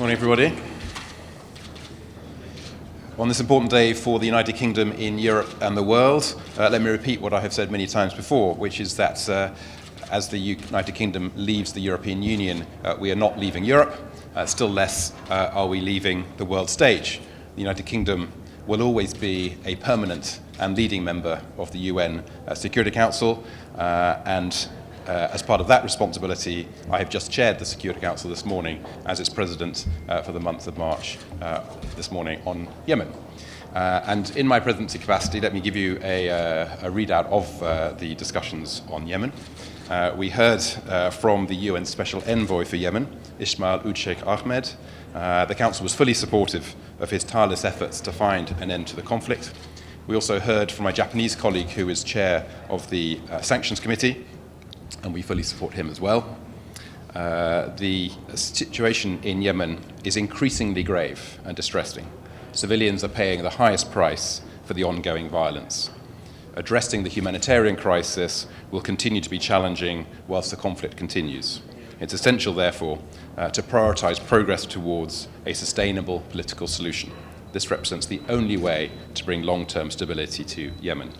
Morning, everybody. On this important day for the United Kingdom in Europe and the world, let me repeat what I have said many times before, which is that as the United Kingdom leaves the European Union, we are not leaving Europe, still less are we leaving the world stage. The United Kingdom will always be a permanent and leading member of the UN Security Council, and as part of that responsibility, I have just chaired the Security Council this morning as its president for the month of March this morning on Yemen. And in my presidency capacity, let me give you a readout of the discussions on Yemen. We heard from the UN Special Envoy for Yemen, Ismail Sheikh Ahmed. The Council was fully supportive of his tireless efforts to find an end to the conflict. We also heard from my Japanese colleague, who is chair of the Sanctions Committee, and we fully support him as well. The situation in Yemen is increasingly grave and distressing. Civilians are paying the highest price for the ongoing violence. Addressing the humanitarian crisis will continue to be challenging whilst the conflict continues. It's essential, therefore, to prioritise progress towards a sustainable political solution. This represents the only way to bring long-term stability to Yemen.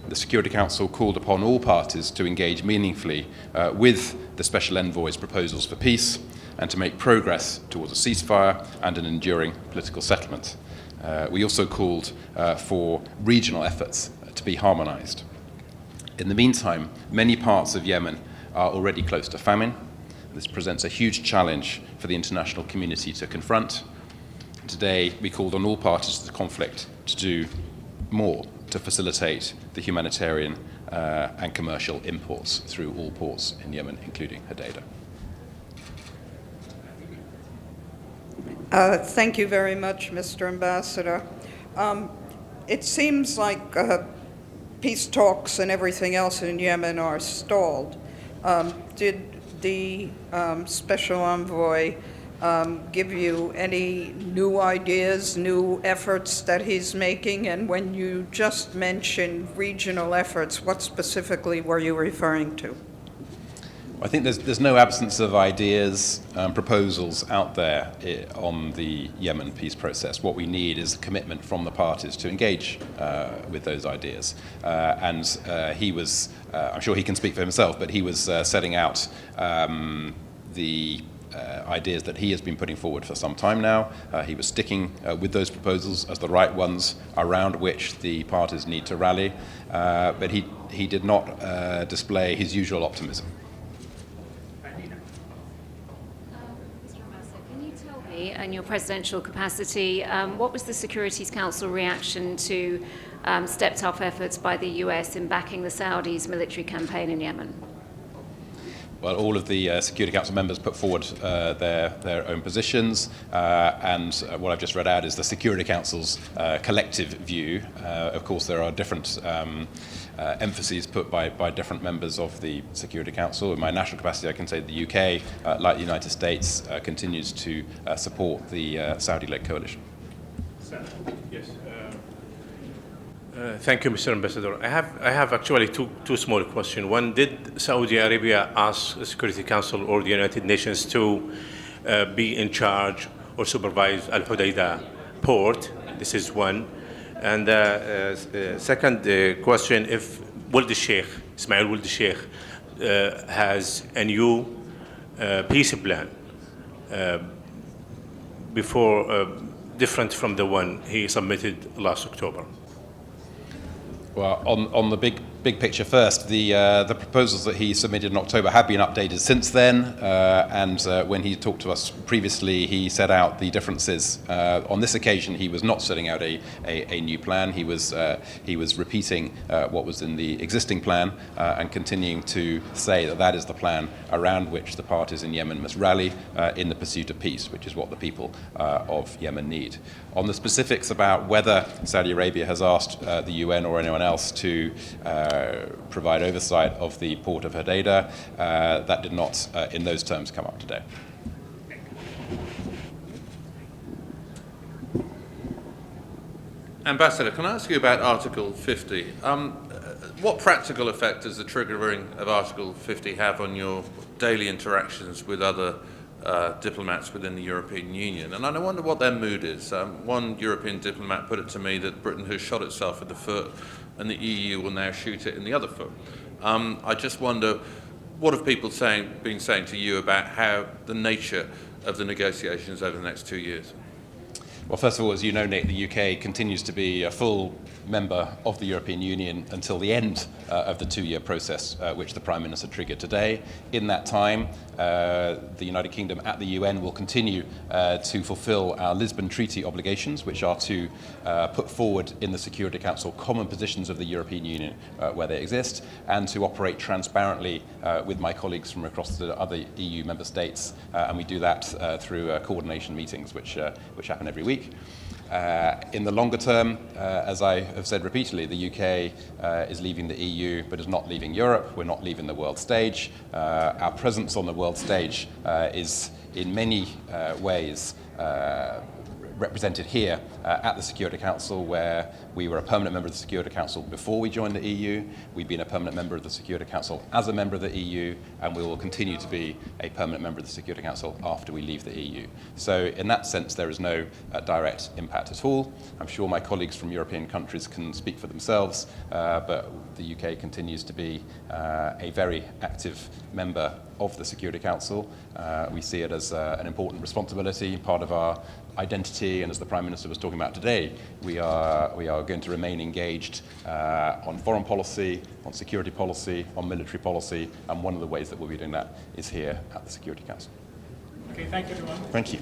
The Security Council called upon all parties to engage meaningfully with the Special Envoy's proposals for peace and to make progress towards a ceasefire and an enduring political settlement. We also called for regional efforts to be harmonised. In the meantime, many parts of Yemen are already close to famine. This presents a huge challenge for the international community to confront. Today, we called on all parties to the conflict to do more to facilitate the humanitarian and commercial imports through all ports in Yemen, including Hodeidah. Thank you very much, Mr. Ambassador. It seems like peace talks and everything else in Yemen are stalled. Did the Special Envoy give you any new ideas, new efforts that he's making? And when you just mentioned regional efforts, what specifically were you referring to? I think there's no absence of ideas, proposals out there on the Yemen peace process. What we need is a commitment from the parties to engage with those ideas. And he was, I'm sure he can speak for himself, but he was setting out the ideas that he has been putting forward for some time now. He was sticking with those proposals as the right ones around which the parties need to rally, but he did not display his usual optimism. Mr. Ambassador, can you tell me, in your presidential capacity, what was the Security Council reaction to stepped-up efforts by the US in backing the Saudis' military campaign in Yemen? Well, all of the Security Council members put forward their own positions, and what I've just read out is the Security Council's collective view. Of course, there are different emphases put by different members of the Security Council. In my national capacity, I can say the UK, like the United States, continues to support the Saudi-led coalition. Yes. Thank you, Mr. Ambassador. I have actually two small questions. One, did Saudi Arabia ask the Security Council or the United Nations to be in charge or supervise Al Hodeidah port? This is one. And second question, if Ismail Wuld Sheikh has a new peace plan before different from the one he submitted last October. Well, on the big picture first, the proposals that he submitted in October have been updated since then, and when he talked to us previously, he set out the differences. On this occasion, he was not setting out a new plan. He was repeating what was in the existing plan and continuing to say that is the plan around which the parties in Yemen must rally in the pursuit of peace, which is what the people of Yemen need. On the specifics about whether Saudi Arabia has asked the UN or anyone else to provide oversight of the port of Hodeidah, that did not, in those terms, come up today. Ambassador, can I ask you about Article 50? What practical effect does the triggering of Article 50 have on your daily interactions with other diplomats within the European Union, and I wonder what their mood is. One European diplomat put it to me that Britain has shot itself in the foot and the EU will now shoot it in the other foot. I just wonder, what have people been saying to you about how the nature of the negotiations over the next 2 years? Well, first of all, as you know, Nick, the UK continues to be a full member of the European Union until the end of the 2-year process, which the Prime Minister triggered today. In that time, the United Kingdom at the UN will continue to fulfil our Lisbon Treaty obligations, which are to put forward in the Security Council common positions of the European Union where they exist, and to operate transparently with my colleagues from across the other EU member states, and we do that through coordination meetings, which happen every week. In the longer term, as I have said repeatedly, the UK is leaving the EU but is not leaving Europe. We're not leaving the world stage. Our presence on the world stage is in many ways represented here at the Security Council, where we were a permanent member of the Security Council before we joined the EU. We've been a permanent member of the Security Council as a member of the EU, and we will continue to be a permanent member of the Security Council after we leave the EU. So in that sense, there is no direct impact at all. I'm sure my colleagues from European countries can speak for themselves, but the UK continues to be a very active member of the Security Council. We see it as an important responsibility, part of our identity, and as the Prime Minister was talking about today, we are going to remain engaged on foreign policy, on security policy, on military policy, and one of the ways that we'll be doing that is here at the Security Council. Okay, thank you, everyone. Thank you.